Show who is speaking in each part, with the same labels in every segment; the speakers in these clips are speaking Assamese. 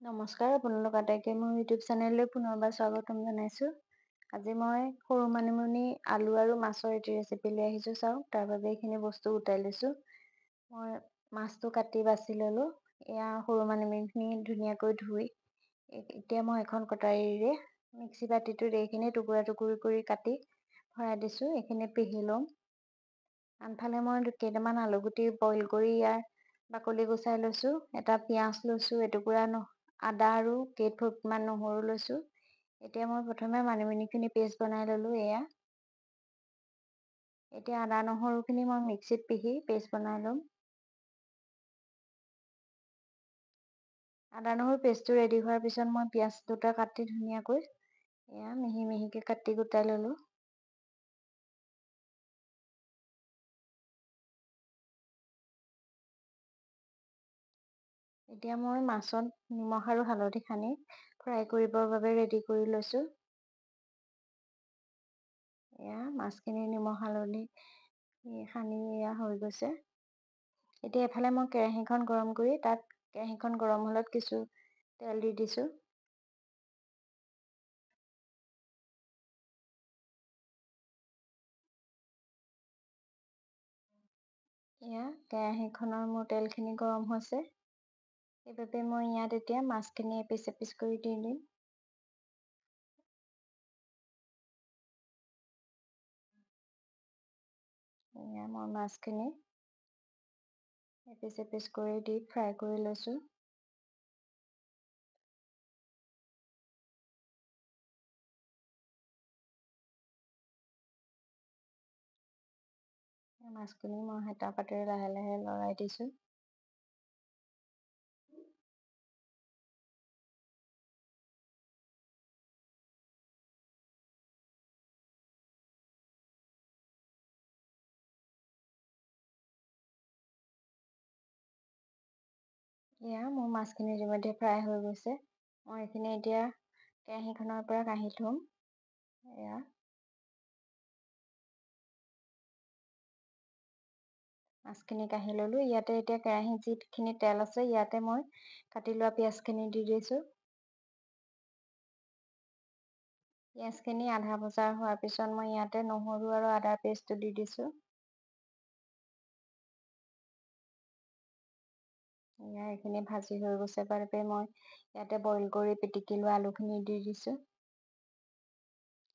Speaker 1: নমস্কাৰ, আপোনালোক আটাইকে মোৰ ইউটিউব চেনেললৈ পুনৰবাৰ স্বাগতম জনাইছোঁ। আজি মই সৰু মানিমুনি, আলু আৰু মাছৰ এটি ৰেচিপি লৈ আহিছোঁ। চাওক, তাৰ বাবে এইখিনি বস্তু গোটাই লৈছোঁ। মই মাছটো কাটি বাছি ল'লোঁ। এয়া সৰু মানিমুনিখিনি ধুনীয়াকৈ ধুই এতিয়া মই এখন কটাৰীৰে মিক্সি বাতিটোত এইখিনি টুকুৰা টুকুৰি কৰি কাটি ভৰাই দিছোঁ। এইখিনি পিহি ল'ম। আনফালে মই কেইটামান আলুগুটি বইল কৰি ইয়াৰ বাকলি গুচাই লৈছোঁ। এটা পিঁয়াজ লৈছোঁ, এটুকুৰা আদা আৰু কেইফুটমান নহৰু লৈছোঁ। এতিয়া মই প্ৰথমে মানিমুনিখিনি পেষ্ট বনাই ল'লোঁ। এতিয়া আদা নহৰুখিনি মই মিক্সিত পিহি পেষ্ট বনাই ল'ম। আদা নহৰু পেষ্টটো ৰেডি হোৱাৰ পিছত মই পিঁয়াজ দুটা কাটি ধুনীয়াকৈ মিহি মিহিকৈ কাটি গোটাই ল'লোঁ। এতিয়া মই মাছত নিমখ আৰু হালধি সানি ফ্ৰাই কৰিবৰ বাবে ৰেডি কৰি লৈছোঁ। মাছখিনি নিমখ হালধি সানি হৈ গৈছে। এতিয়া এফালে মই কেৰাহীখন গৰম কৰি তাত কেৰাহীখন গৰম হ'লত কিছু তেল দি দিছোঁ। কেৰাহীখনৰ মোৰ তেলখিনি গৰম হৈছে। সেইবাবে মই ইয়াত এতিয়া মাছখিনি এপিচ এপিচ কৰি দি দিম। মই মাছখিনি এপিচ এপিচ কৰি দি ফ্ৰাই কৰি লৈছোঁ। মাছখিনি মই হেতা পাতেৰে লাহে লাহে লৰাই দিছোঁ। মোৰ মাছখিনি ইতিমধ্যে ফ্ৰাই হৈ গৈছে। মই এইখিনি এতিয়া কেৰাহীখনৰ পৰা কাঢ়ি থ'ম। মাছখিনি কাঢ়ি ল'লোঁ। ইয়াতে এতিয়া কেৰাহীত যিখিনি তেল আছে, ইয়াতে মই কাটি লোৱা পিঁয়াজখিনি দি দিছোঁ। পিঁয়াজখিনি আধা ভজা হোৱাৰ পিছত মই ইয়াতে নহৰু আৰু আদাৰ পেষ্টটো দি দিছোঁ। এইখিনি ভাজি হৈ গৈছে বাবে মই ইয়াতে বইল কৰি পিটিকি লোৱা আলুখিনি দি দিছোঁ।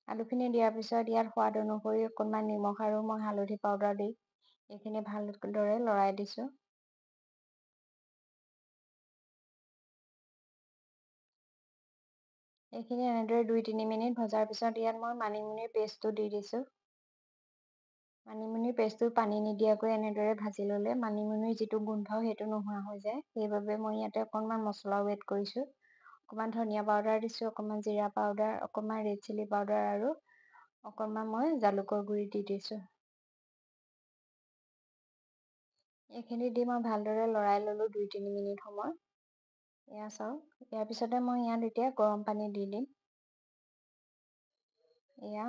Speaker 1: আলুখিনি দিয়াৰ পিছত ইয়াত সোৱাদ অনুসৰি অকণমান নিমখ আৰু মই হালধি পাউডাৰ দি এইখিনি ভালদৰে লৰাই দিছোঁ। এইখিনি এনেদৰে 2-3 মিনিট ভজাৰ পিছত ইয়াত মই মানিমুনিৰ পেষ্টটো দি দিছোঁ। মানিমুনিৰ পেষ্টটো পানী নিদিয়াকৈ এনেদৰে ভাজি ল'লে মানিমুনিৰ যিটো গোন্ধ সেইটো নোহোৱা হৈ যায়। সেইবাবে মই ইয়াতে অকণমান মছলাও এড কৰিছোঁ। অকণমান ধনিয়া পাউডাৰ দিছোঁ, অকণমান জিৰা পাউডাৰ, অকণমান ৰেড চিলি পাউডাৰ আৰু অকণমান মই জালুকৰ গুড়ি দি দিছোঁ। এইখিনি দি মই ভালদৰে লৰাই ল'লোঁ 2-3 মিনিট সময়। চাওক, ইয়াৰ পিছতে মই ইয়াত এতিয়া গৰম পানী দি দিম।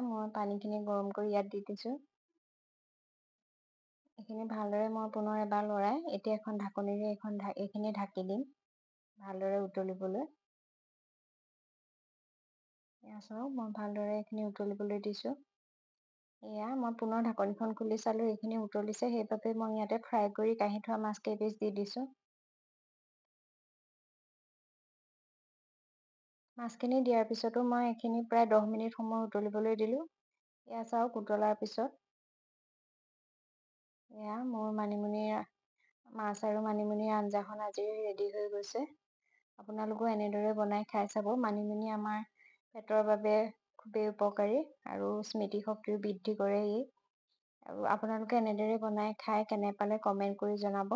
Speaker 1: মই পানীখিনি গৰম কৰি ইয়াত দি দিছোঁ। এইখিনি ভালদৰে মই পুনৰ এবাৰ লৰাই এতিয়া এখন ঢাকনিৰে এইখিনি ঢাকি দিম ভালদৰে উতলিবলৈ। চাওক, মই ভালদৰে এইখিনি উতলিবলৈ দিছোঁ। মই পুনৰ ঢাকনিখন খুলি চালোঁ, এইখিনি উতলিছে। সেইবাবে মই ইয়াতে ফ্ৰাই কৰি কাঢ়ি থোৱা মাছ কেইপিচ দি দিছোঁ। মাছখিনি দিয়াৰ পিছতো মই এইখিনি প্ৰায় 10 মিনিট সময় উতলিবলৈ দিলোঁ। চাওক, উতলাৰ পিছত মোৰ মাছ আৰু মানিমুনিৰ আঞ্জাখন আজি ৰেডি হৈ গৈছে। আপোনালোকেও এনেদৰে বনাই খাই চাব। মানিমুনি আমাৰ পেটৰ বাবে খুবেই উপকাৰী আৰু স্মৃতিশক্তিও বৃদ্ধি কৰে আৰু আপোনালোকে এনেদৰে বনাই খাই কেনে পালে কমেণ্ট কৰি জনাব।